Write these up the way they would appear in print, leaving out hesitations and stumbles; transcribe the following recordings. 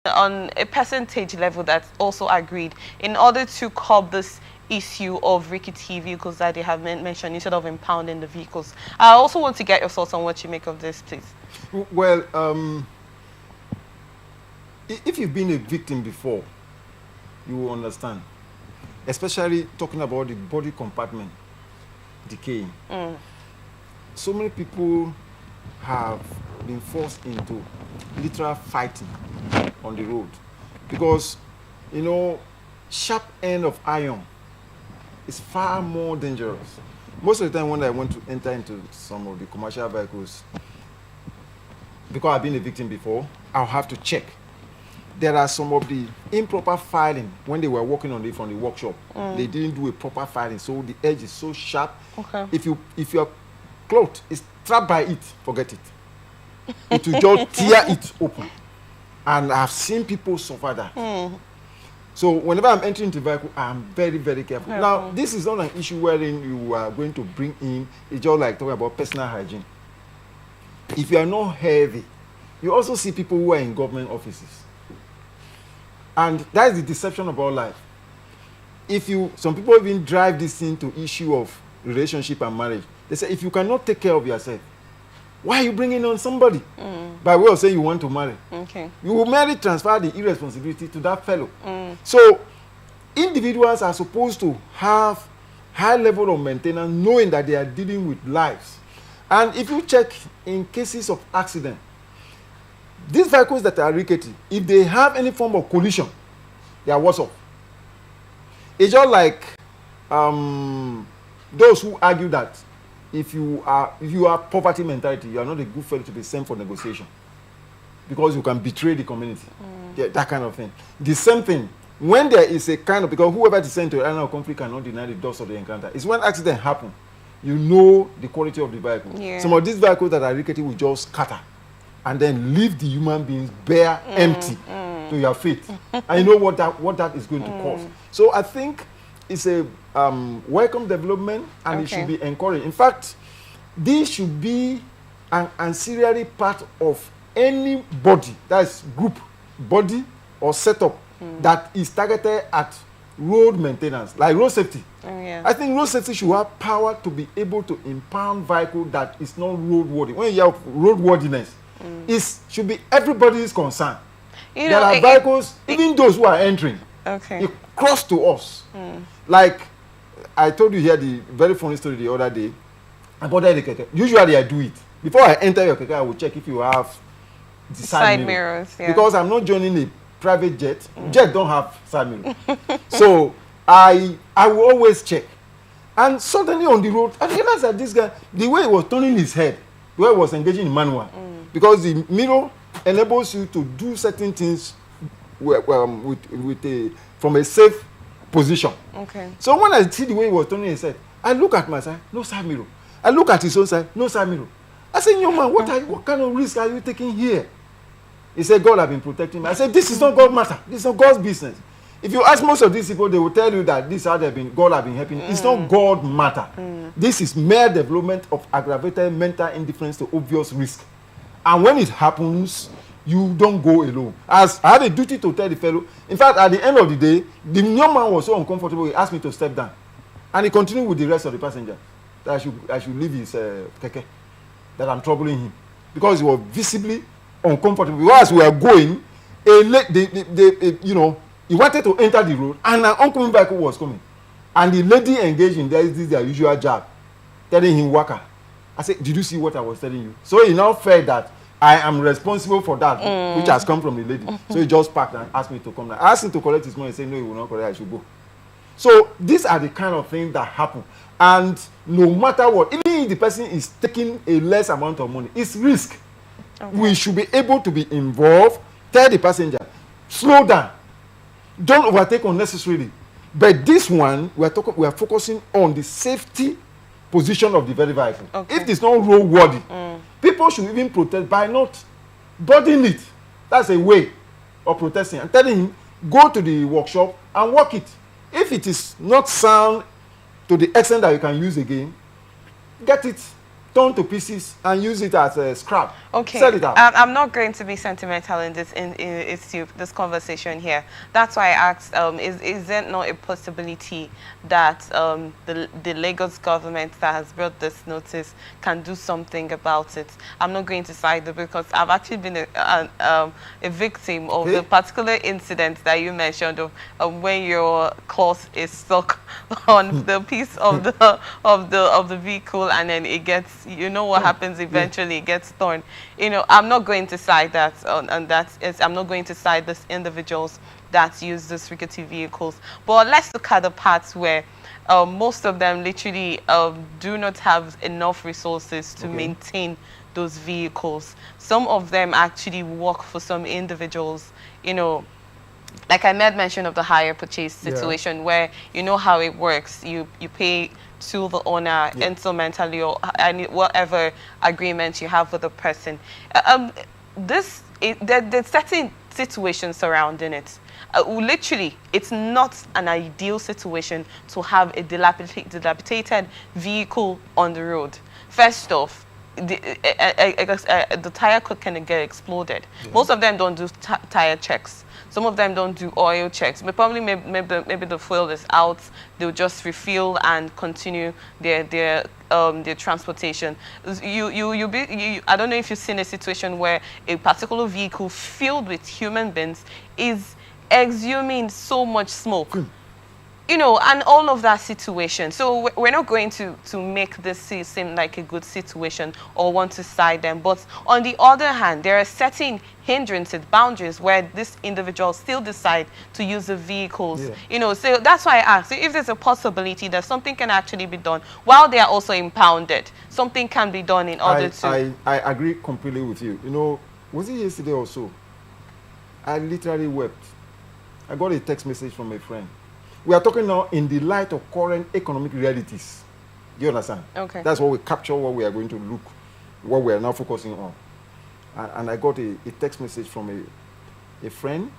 on a percentage level that's also agreed in order to curb this issue of rickety vehicles that they have mentioned instead of impounding the vehicles. I also want to get your thoughts on what you make of this, please. Well, if you've been a victim before, you will understand, especially talking about the body compartment decaying. So many people have been forced into literal fighting on the road because, you know, sharp end of iron is far more dangerous. Most of the time when I want to enter into some of the commercial vehicles, because I've been a victim before, I'll have to check. There are some of the improper filing when they were working on it from the workshop. They didn't do a proper filing, so the edge is so sharp. Okay. If your cloth is trapped by it, forget it. It will just tear it open. And I've seen people suffer that. So whenever I'm entering the vehicle, I'm very, very careful. Now, this is not an issue wherein you are going to bring in, it's just like talking about personal hygiene. If you are not heavy, you also see people who are in government offices. And that is the deception about life. Some people even drive this into issue of relationship and marriage. They say, if you cannot take care of yourself, why are you bringing on somebody? By way of saying you want to marry. Okay. You will merely transfer the irresponsibility to that fellow. So individuals are supposed to have high level of maintenance, knowing that they are dealing with lives. And if you check in cases of accident, these vehicles that are rickety, if they have any form of collision, they are worse off. It's just like those who argue that if you are poverty mentality, you are not a good fellow to be sent for negotiation because you can betray the community. That kind of thing. The same thing when there is a kind of, because whoever is sent to an area of conflict cannot deny the dust of the encounter. It's when accident happen, you know the quality of the vehicle. Yeah. Some of these vehicles that are rickety will just scatter and then leave the human beings bare, empty to your fate. And you know what that is going to cause. So I think it's a welcome development, and it should be encouraged. In fact, this should be an ancillary part of any body, that's group, body or setup that is targeted at road maintenance, like road safety. I think road safety should have power to be able to impound vehicle that is not roadworthy. When you have roadworthiness, it should be everybody's concern. There are vehicles, even those who are entering, it cross to us. Like I told you here the very funny story the other day about the keke. Usually I do it. Before I enter your keke, I will check if you have the side mirrors. Because I'm not joining a private jet. Jet don't have side mirror. So I will always check. And suddenly on the road, I realized that this guy, the way he was turning his head, the way he was engaging in manual, because the mirror enables you to do certain things from a safe position. So when I see the way he was turning his head, I look at my side, no side mirror. I look at his own side, no side mirror. I said, young man, what kind of risk are you taking here? He said, God has been protecting me. I said, this is not God's matter. This is not God's business. If you ask most of these people, they will tell you that this is how God has been helping. It's not God matter. This is mere development of aggravated mental indifference to obvious risk. And when it happens, you don't go alone. As I had a duty to tell the fellow. In fact, at the end of the day, the young man was so uncomfortable, he asked me to step down. And he continued with the rest of the passengers that I should leave his keke, that I'm troubling him. Because he was visibly uncomfortable. Because we were going, he wanted to enter the road, and an oncoming vehicle was coming. And the lady engaged in their usual job, telling him, Waka. I said, did you see what I was telling you? So he now felt that I am responsible for that, which has come from the lady. So he just parked and asked me to come down. I asked him to collect his money. He said, no, he will not collect, I should go. So these are the kind of things that happen. And no matter what, even if the person is taking a less amount of money, it's risk. We should be able to be involved, tell the passenger, slow down, don't overtake unnecessarily. But this one, we are focusing on the safety position of the very vehicle. If it's not roadworthy, people should even protest by not boarding it. That's a way of protesting and telling him, go to the workshop and work it. If it is not sound to the extent that you can use again, get it torn to pieces and use it as a scrap. Okay, Sell it out. I'm not going to be sentimental in this conversation here. That's why I asked, is there not a possibility that the Lagos government that has brought this notice can do something about it? I'm not going to side it because I've actually been a victim of the particular incident that you mentioned of when your cloth is stuck on the piece of the vehicle, and then it gets, you know what happens eventually, it gets torn. You know, I'm not going to side that, and I'm not going to side these individuals that use these rickety vehicles. But let's look at the parts where most of them literally do not have enough resources to maintain those vehicles. Some of them actually work for some individuals, you know, like I made mention of the hire purchase situation where you know how it works. You pay to the owner instrumentally or whatever agreement you have with the person. There's certain situations surrounding it. Literally, it's not an ideal situation to have a dilapidated vehicle on the road. First off, the tire could kind of get exploded. Most of them don't do tire checks. Some of them don't do oil checks. But probably maybe the fuel is out. They'll just refuel and continue their transportation. I don't know if you've seen a situation where a particular vehicle filled with human beings is exhuming so much smoke. You know, and all of that situation. So we're not going to make this seem like a good situation or want to side them. But on the other hand, there are certain hindrances, boundaries where this individual still decide to use the vehicles. You know, so that's why I asked if there's a possibility that something can actually be done while they are also impounded. Something can be done in order to. I agree completely with you. You know, was it yesterday or so? I literally wept. I got a text message from a friend. We are talking now in the light of current economic realities. Do you understand? Okay. That's what we capture, what we are going to look, what we are now focusing on. And I got a text message from a friend,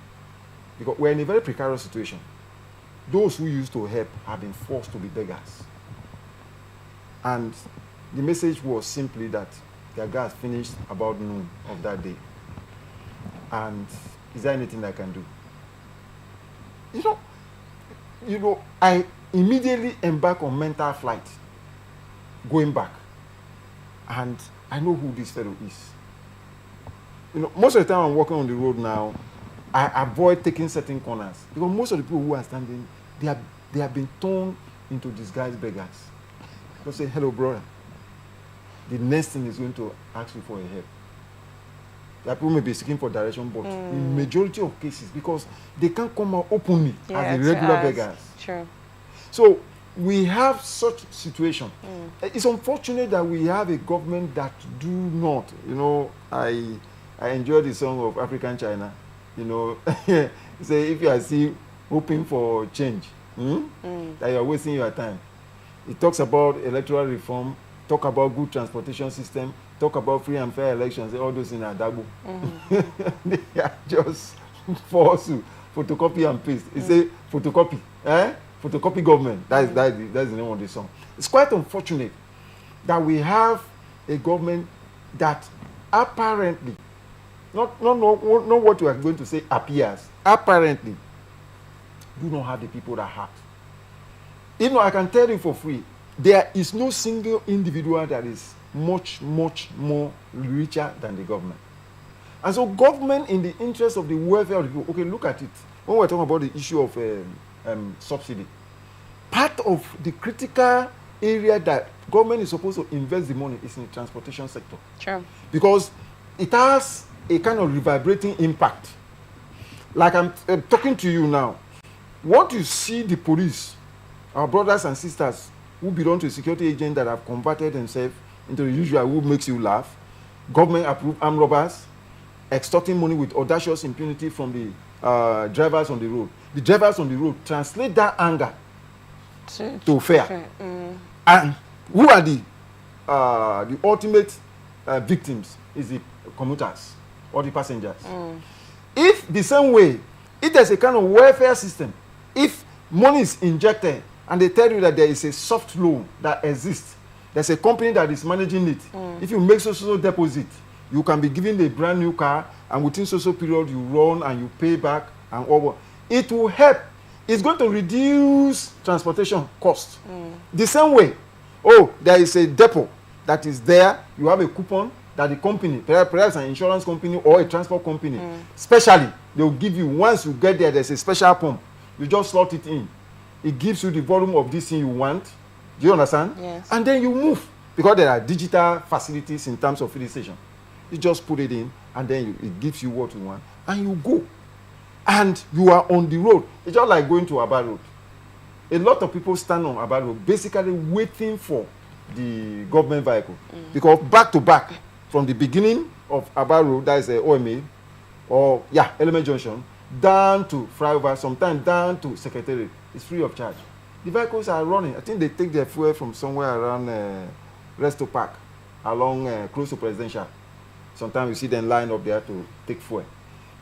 because we're in a very precarious situation. Those who used to help have been forced to be beggars. And the message was simply that their gas finished about noon of that day. And is there anything I can do? You know, I immediately embark on mental flight, going back. And I know who this fellow is. You know, most of the time I'm walking on the road now, I avoid taking certain corners. Because most of the people who are standing, they have been turned into disguised beggars. They'll say, hello, brother. The next thing is going to ask you for a help. That people may be seeking for direction, but in majority of cases, because they can't come out openly as the regular beggars. True. So we have such situation. It's unfortunate that we have a government that do not. You know, I enjoy the song of African China. You know, say if you are still hoping for change, that you are wasting your time. It talks about electoral reform, talk about good transportation system, talk about free and fair elections, all those in Adabu. They are just forced to photocopy and paste. It's a photocopy, photocopy government. That's the name of the song. It's quite unfortunate that we have a government that apparently, not what we are going to say appears, apparently do not have the people that have. You know, I can tell you for free, there is no single individual that is much more richer than the government. And so government, in the interest of the welfare of the people, okay, look at it. When we're talking about the issue of subsidy, part of the critical area that government is supposed to invest the money is in the transportation sector. Sure. Because it has a kind of reverberating impact. Like I'm talking to you now, what you see the police, our brothers and sisters who belong to a security agent that have converted themselves into the usual who makes you laugh, government-approved armed robbers, extorting money with audacious impunity from the drivers on the road. The drivers on the road translate that anger to fear. And who are the ultimate victims is the commuters or the passengers. If the same way, if there's a kind of welfare system, if money is injected and they tell you that there is a soft loan that exists, There's a company that is managing it. If you make so deposit, you can be given a brand new car, and within so period you run and you pay back and all. It will help. It's going to reduce transportation cost. The same way, there is a depot that is there. You have a coupon that the company, perhaps an insurance company or a transport company, specially, they will give you. Once you get there, there's a special pump. You just slot it in. It gives you the volume of this thing you want. Do you understand? Yes. And then you move, because there are digital facilities in terms of filling station. You just put it in, and then it gives you what you want, and you go. And you are on the road. It's just like going to Aba Road. A lot of people stand on Aba Road, basically waiting for the government vehicle. Because back to back, from the beginning of Aba Road, that is OMA, or Element Junction, down to flyover, sometimes down to Secretariat, it's free of charge. The vehicles are running. I think they take their fuel from somewhere around Resto Park, along close to Presidential. Sometimes you see them line up there to take fuel.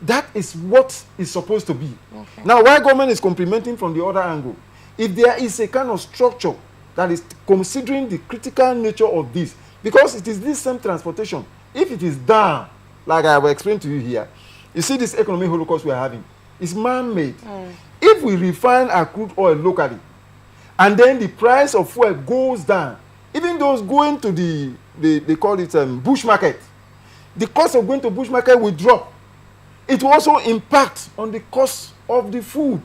That is what is supposed to be. Okay. Now, why government is complementing from the other angle? If there is a kind of structure that is considering the critical nature of this, because it is this same transportation, if it is down, like I have explained to you here, you see this economic holocaust we are having, it's man-made. If we refine our crude oil locally, and then the price of fuel goes down, even those going to they call it bush market, the cost of going to bush market will drop. It will also impact on the cost of the food.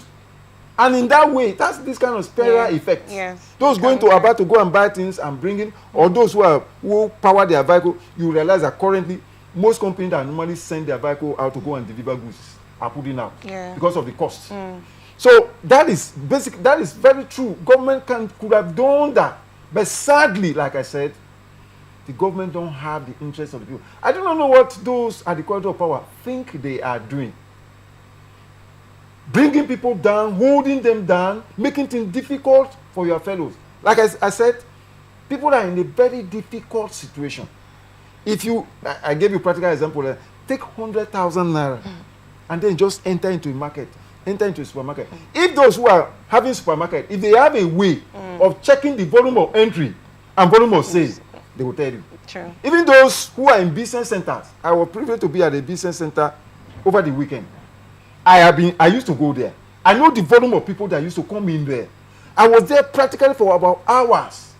And in that way, that's this kind of spiral effect. Yes. Those going to Aba to go and buy things and bring in, or those who power their vehicle, you realize that currently, most companies that normally send their vehicle out to go and deliver goods are putting out because of the cost. So that is basic. That is very true. Government could have done that, but sadly, like I said, the government don't have the interest of the people. I do not know what those at the corridor of power think they are doing. Bringing people down, holding them down, making things difficult for your fellows. Like I said, people are in a very difficult situation. If you, I gave you a practical example, take 100,000 naira and then just enter into a market, enter into a supermarket. If those who are having supermarket, if they have a way of checking the volume of entry and volume of sales, they will tell you. True. Even those who are in business centers, I was privileged to be at a business center over the weekend. I used to go there. I know the volume of people that used to come in there. I was there practically for about hours.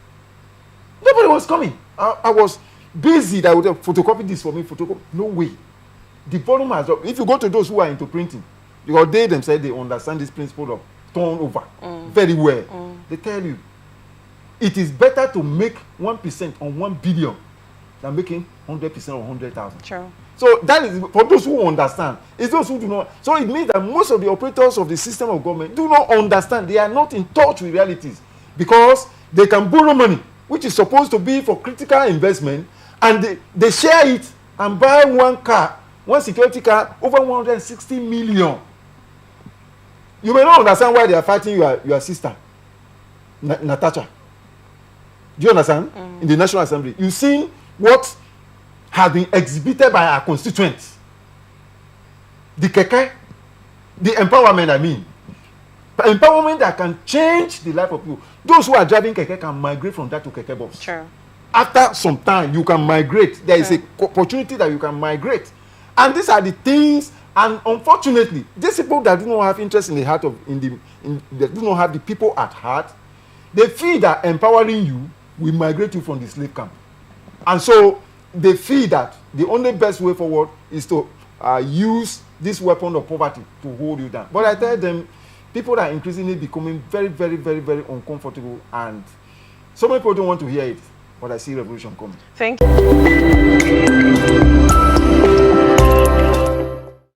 Nobody was coming. I was busy that would photocopy this for me, photocopy. No way. The volume has dropped. If you go to those who are into printing, because they themselves, they understand this principle of turnover very well. They tell you, it is better to make 1% on 1 billion than making 100% on 100,000. True. So that is for those who understand. It's those who do not. So it means that most of the operators of the system of government do not understand. They are not in touch with realities, because they can borrow money, which is supposed to be for critical investment, and they share it and buy one security car over 160 million. You may not understand why they are fighting your sister, Natasha. Do you understand? In the National Assembly, you've seen what has been exhibited by our constituents. The keke, the empowerment, empowerment that can change the life of people. Those who are driving keke can migrate from that to keke bus. Sure. After some time, you can migrate. There is an opportunity that you can migrate. And these are the things, and unfortunately, these people that do not have interest in the heart of, that do not have the people at heart, they feel that empowering you will migrate you from the slave camp. And so they feel that the only best way forward is to use this weapon of poverty to hold you down. But I tell them, people are increasingly becoming very, very, very, very uncomfortable, and so many people don't want to hear it. But I see revolution coming. Thank you.